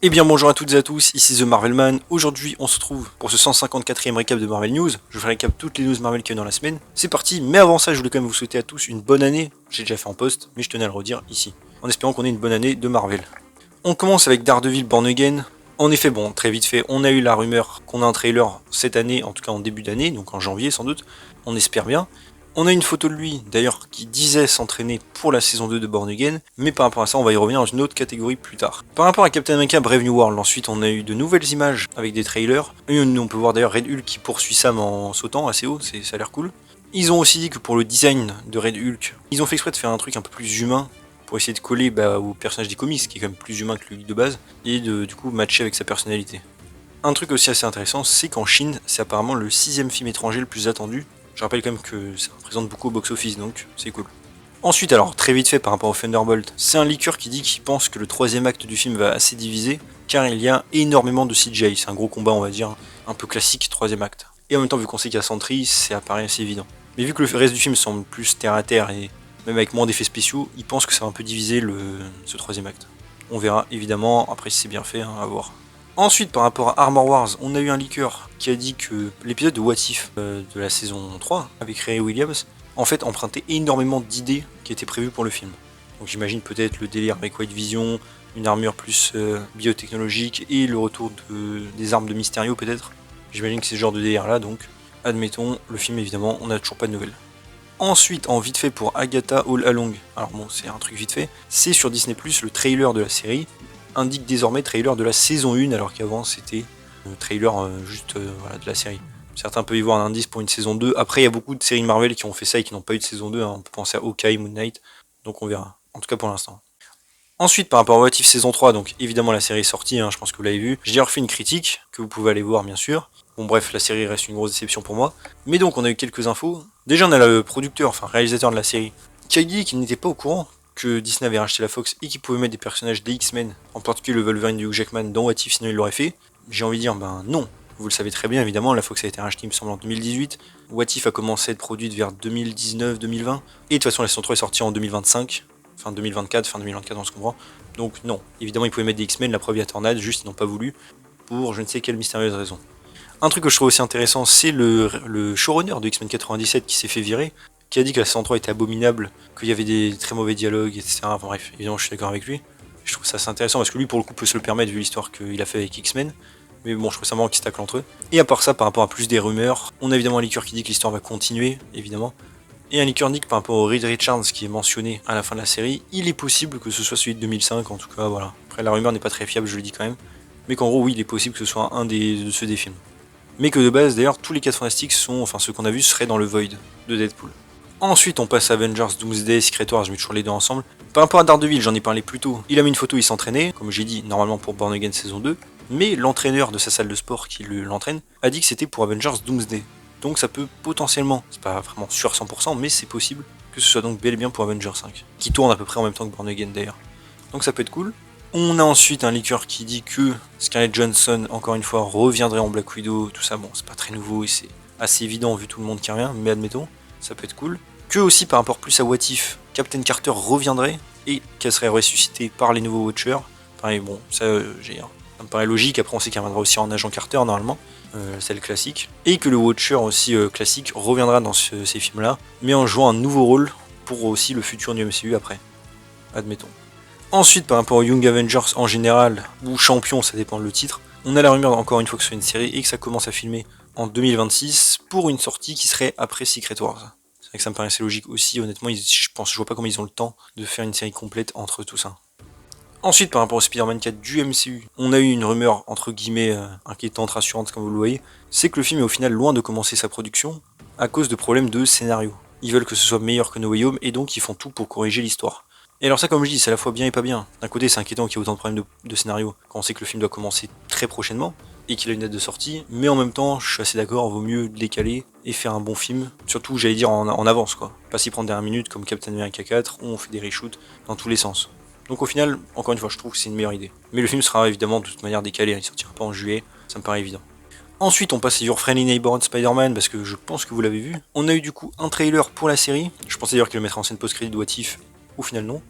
Eh bien bonjour à toutes et à tous, ici The Marvelman. Aujourd'hui on se retrouve pour ce 154e récap de Marvel News. Je vous récap toutes les news Marvel qu'il y a dans la semaine. C'est parti, mais avant ça je voulais quand même vous souhaiter à tous une bonne année. J'ai déjà fait en post, mais je tenais à le redire ici. En espérant qu'on ait une bonne année de Marvel. On commence avec Daredevil Born Again. En effet, bon, très vite fait, on a eu la rumeur qu'on a un trailer cette année, en tout cas en début d'année, donc en janvier sans doute. On espère bien. On a une photo de lui, d'ailleurs, qui disait s'entraîner pour la saison 2 de Born Again, mais par rapport à ça, on va y revenir dans une autre catégorie plus tard. Par rapport à Captain America Brave New World, ensuite, on a eu de nouvelles images avec des trailers. Et on peut voir d'ailleurs Red Hulk qui poursuit Sam en sautant assez haut, ça a l'air cool. Ils ont aussi dit que pour le design de Red Hulk, ils ont fait exprès de faire un truc un peu plus humain, pour essayer de coller au personnage des comics, qui est quand même plus humain que lui de base, et de du coup matcher avec sa personnalité. Un truc aussi assez intéressant, c'est qu'en Chine, c'est apparemment le 6ème film étranger le plus attendu. Je rappelle quand même que ça représente beaucoup au box-office, donc c'est cool. Ensuite, alors, très vite fait par rapport au Thunderbolt, c'est un leaker qui dit qu'il pense que le 3ème acte du film va assez diviser, car il y a énormément de CGI. C'est un gros combat, on va dire, un peu classique, 3ème acte. Et en même temps, vu qu'on sait qu'il y a Sentry, ça apparaît assez évident. Mais vu que le reste du film semble plus terre à terre et même avec moins d'effets spéciaux, il pense que ça va un peu diviser ce 3ème acte. On verra évidemment, après si c'est bien fait, à voir. Ensuite, par rapport à Armor Wars, on a eu un leaker qui a dit que l'épisode de What If de la saison 3, avec Ray Williams, en fait empruntait énormément d'idées qui étaient prévues pour le film. Donc j'imagine peut-être le délire avec White Vision, une armure plus biotechnologique et le retour des armes de Mysterio peut-être. J'imagine que c'est ce genre de délire là, donc admettons, le film évidemment, on n'a toujours pas de nouvelles. Ensuite, en vite fait pour Agatha All Along, alors bon, c'est un truc vite fait, c'est sur Disney+, le trailer de la série indique désormais trailer de la saison 1, alors qu'avant c'était trailer voilà, de la série. Certains peuvent y voir un indice pour une saison 2. Après, il y a beaucoup de séries Marvel qui ont fait ça et qui n'ont pas eu de saison 2. Hein. On peut penser à Hawkeye, Moon Knight, donc on verra. En tout cas pour l'instant. Ensuite, par rapport à What If saison 3, donc évidemment la série est sortie, hein, je pense que vous l'avez vu. J'ai refait une critique, que vous pouvez aller voir bien sûr. Bon bref, la série reste une grosse déception pour moi. Mais donc on a eu quelques infos. Déjà on a le producteur, enfin réalisateur de la série, qui a dit qu'il n'était pas au courant que Disney avait racheté la Fox et qu'il pouvait mettre des personnages des X-Men, en particulier le Wolverine de Hugh Jackman dans What If, sinon il l'aurait fait. J'ai envie de dire, ben non. Vous le savez très bien, évidemment, la Fox a été rachetée, il me semble, en 2018. What If a commencé à être produite vers 2019-2020. Et de toute façon, la saison 3 est sortie en 2025. Fin 2024, on se comprend. Donc non, évidemment, ils pouvaient mettre des X-Men, la preuve, il y a Tornade, juste ils n'ont pas voulu, pour je ne sais quelle mystérieuse raison. Un truc que je trouve aussi intéressant, c'est le showrunner de X-Men 97 qui s'est fait virer, qui a dit que la saison 3 était abominable, qu'il y avait des très mauvais dialogues, etc. Enfin bref, évidemment, je suis d'accord avec lui. Je trouve ça assez intéressant parce que lui, pour le coup, peut se le permettre vu l'histoire qu'il a fait avec X-Men. Mais bon, je trouve ça marrant qu'ils se taclent entre eux. Et à part ça, par rapport à plus des rumeurs, on a évidemment un leaker qui dit que l'histoire va continuer, évidemment. Et un leaker dit que par rapport au Reed Richards qui est mentionné à la fin de la série, il est possible que ce soit celui de 2005, en tout cas, voilà. Après, la rumeur n'est pas très fiable, je le dis quand même. Mais qu'en gros, oui, il est possible que ce soit un de ceux des films. Mais que de base, d'ailleurs, tous les 4 fantastiques enfin ceux qu'on a vus, seraient dans le Void de Deadpool. Ensuite, on passe à Avengers, Doomsday, Secret Wars, je mets toujours les deux ensemble. Par rapport à Daredevil, j'en ai parlé plus tôt. Il a mis une photo, il s'entraînait, comme j'ai dit, normalement pour Born Again saison 2. Mais l'entraîneur de sa salle de sport qui l'entraîne a dit que c'était pour Avengers Doomsday. Donc ça peut potentiellement, c'est pas vraiment sûr à 100%, mais c'est possible que ce soit donc bel et bien pour Avengers 5. Qui tourne à peu près en même temps que Born Again d'ailleurs. Donc ça peut être cool. On a ensuite un leaker qui dit que Scarlett Johansson, encore une fois, reviendrait en Black Widow, tout ça, bon, c'est pas très nouveau et c'est assez évident vu tout le monde qui revient, mais admettons, ça peut être cool. Que aussi par rapport plus à What If, Captain Carter reviendrait et qu'elle serait ressuscitée par les nouveaux Watchers. Pareil, bon, ça me paraît logique, après on sait qu'elle reviendra aussi en agent Carter normalement, celle classique. Et que le Watcher aussi classique reviendra dans ces films-là, mais en jouant un nouveau rôle pour aussi le futur du MCU après. Admettons. Ensuite, par rapport aux Young Avengers en général, ou Champion, ça dépend le titre, on a la rumeur encore une fois que ce soit une série et que ça commence à filmer en 2026 pour une sortie qui serait après Secret Wars. C'est vrai que ça me paraissait logique aussi, honnêtement, je vois pas comment ils ont le temps de faire une série complète entre tout ça. Ensuite, par rapport au Spider-Man 4 du MCU, on a eu une rumeur entre guillemets inquiétante, rassurante comme vous le voyez, c'est que le film est au final loin de commencer sa production à cause de problèmes de scénario. Ils veulent que ce soit meilleur que No Way Home et donc ils font tout pour corriger l'histoire. Et alors ça, comme je dis, c'est à la fois bien et pas bien. D'un côté, c'est inquiétant qu'il y ait autant de problèmes de scénario quand on sait que le film doit commencer très prochainement et qu'il a une date de sortie, mais en même temps, je suis assez d'accord, vaut mieux décaler et faire un bon film, surtout j'allais dire en avance quoi. Pas s'y prendre dernière minute comme Captain America 4 où on fait des reshoots dans tous les sens. Donc au final, encore une fois, je trouve que c'est une meilleure idée. Mais le film sera évidemment de toute manière décalé, il sortira pas en juillet, ça me paraît évident. Ensuite, on passe à Your Friendly Neighborhood Spider-Man parce que je pense que vous l'avez vu. On a eu du coup un trailer pour la série. Je pensais d'ailleurs qu'il le mettrait en scène post-crédit de What If. Au final, non.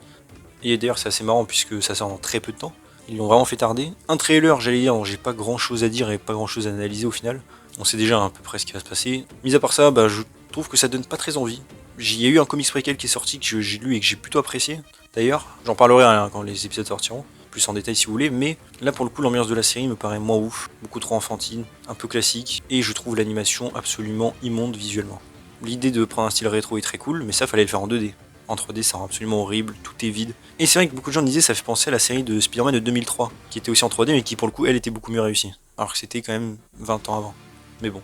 Et d'ailleurs, c'est assez marrant puisque ça sort dans très peu de temps. Ils l'ont vraiment fait tarder. Un trailer, j'allais dire, dont j'ai pas grand chose à dire et pas grand chose à analyser au final. On sait déjà à peu près ce qui va se passer. Mis à part ça, je trouve que ça donne pas très envie. Il y a eu un comics préquel qui est sorti que j'ai lu et que j'ai plutôt apprécié. D'ailleurs, j'en parlerai quand les épisodes sortiront, plus en détail si vous voulez, mais là pour le coup l'ambiance de la série me paraît moins ouf, beaucoup trop enfantine, un peu classique, et je trouve l'animation absolument immonde visuellement. L'idée de prendre un style rétro est très cool, mais ça fallait le faire en 2D. En 3D ça rend absolument horrible, tout est vide. Et c'est vrai que beaucoup de gens disaient ça fait penser à la série de Spider-Man de 2003, qui était aussi en 3D mais qui pour le coup elle était beaucoup mieux réussie. Alors que c'était quand même 20 ans avant. Mais bon.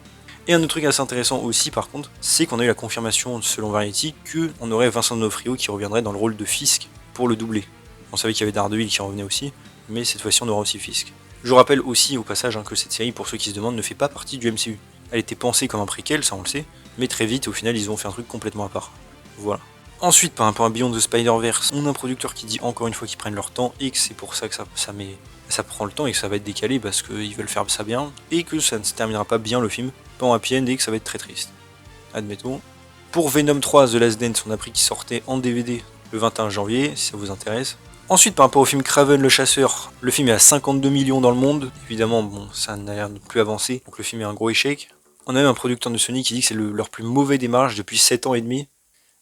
Et un autre truc assez intéressant aussi par contre, c'est qu'on a eu la confirmation selon Variety qu'on aurait Vincent D'Onofrio qui reviendrait dans le rôle de Fisk pour le doubler. On savait qu'il y avait Daredevil qui revenait aussi, mais cette fois-ci on aura aussi Fisk. Je vous rappelle aussi au passage que cette série, pour ceux qui se demandent, ne fait pas partie du MCU. Elle était pensée comme un préquel, ça on le sait, mais très vite au final ils ont fait un truc complètement à part. Voilà. Ensuite, par rapport à Beyond the Spider-Verse, on a un producteur qui dit encore une fois qu'ils prennent leur temps et que c'est pour ça que ça prend le temps et que ça va être décalé parce qu'ils veulent faire ça bien et que ça ne se terminera pas bien le film, pas en happy end et que ça va être très triste. Admettons. Pour Venom 3 The Last Dance, on a appris qu'il sortait en DVD le 21 janvier, si ça vous intéresse. Ensuite, par rapport au film Kraven le Chasseur, le film est à 52 millions dans le monde. Évidemment, bon, ça n'a l'air de plus avancer, donc le film est un gros échec. On a même un producteur de Sony qui dit que c'est leur plus mauvais démarrage depuis 7 ans et demi.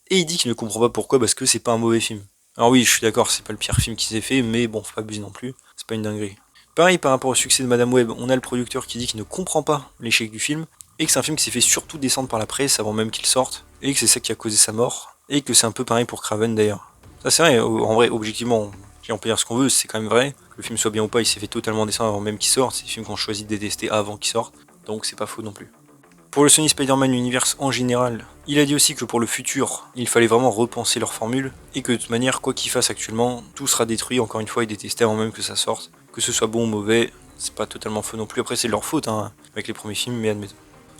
Et il dit qu'il ne comprend pas pourquoi, parce que c'est pas un mauvais film. Alors oui, je suis d'accord, c'est pas le pire film qui s'est fait, mais bon, faut pas abuser non plus, c'est pas une dinguerie. Pareil, par rapport au succès de Madame Web, on a le producteur qui dit qu'il ne comprend pas l'échec du film, et que c'est un film qui s'est fait surtout descendre par la presse avant même qu'il sorte, et que c'est ça qui a causé sa mort, et que c'est un peu pareil pour Kraven d'ailleurs. Ça c'est vrai, en vrai, objectivement, on peut dire ce qu'on veut, c'est quand même vrai, que le film soit bien ou pas, il s'est fait totalement descendre avant même qu'il sorte, c'est des films qu'on choisit de détester avant qu'il sorte, donc c'est pas faux non plus. Pour le Sony Spider-Man Universe en général, il a dit aussi que pour le futur, il fallait vraiment repenser leur formule, et que de toute manière, quoi qu'ils fassent actuellement, tout sera détruit encore une fois et détesté avant même que ça sorte. Que ce soit bon ou mauvais, c'est pas totalement faux non plus, après c'est leur faute avec les premiers films, mais admettons.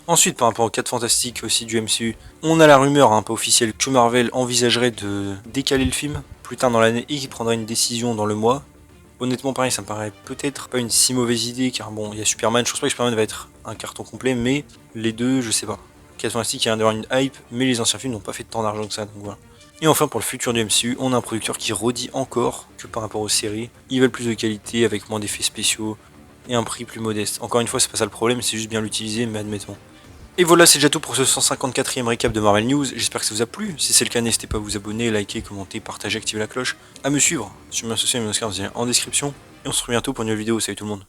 Ensuite, par rapport aux 4 fantastiques aussi du MCU, on a la rumeur un peu officielle que Marvel envisagerait de décaler le film plus tard dans l'année et qu'il prendra une décision dans le mois. Honnêtement, pareil, ça me paraît peut-être pas une si mauvaise idée, car bon, il y a Superman, je pense pas que Superman va être un carton complet, mais les deux, je sais pas. 4 Fantastiques, il y a d'avoir une hype, mais les anciens films n'ont pas fait tant d'argent que ça, donc voilà. Et enfin, pour le futur du MCU, on a un producteur qui redit encore que par rapport aux séries, ils veulent plus de qualité, avec moins d'effets spéciaux, et un prix plus modeste. Encore une fois, c'est pas ça le problème, c'est juste bien l'utiliser, mais admettons. Et voilà, c'est déjà tout pour ce 154e récap de Marvel News. J'espère que ça vous a plu. Si c'est le cas, n'hésitez pas à vous abonner, liker, commenter, partager, activer la cloche, à me suivre sur mes réseaux sociaux et mes en description. Et on se retrouve bientôt pour une nouvelle vidéo. Salut tout le monde.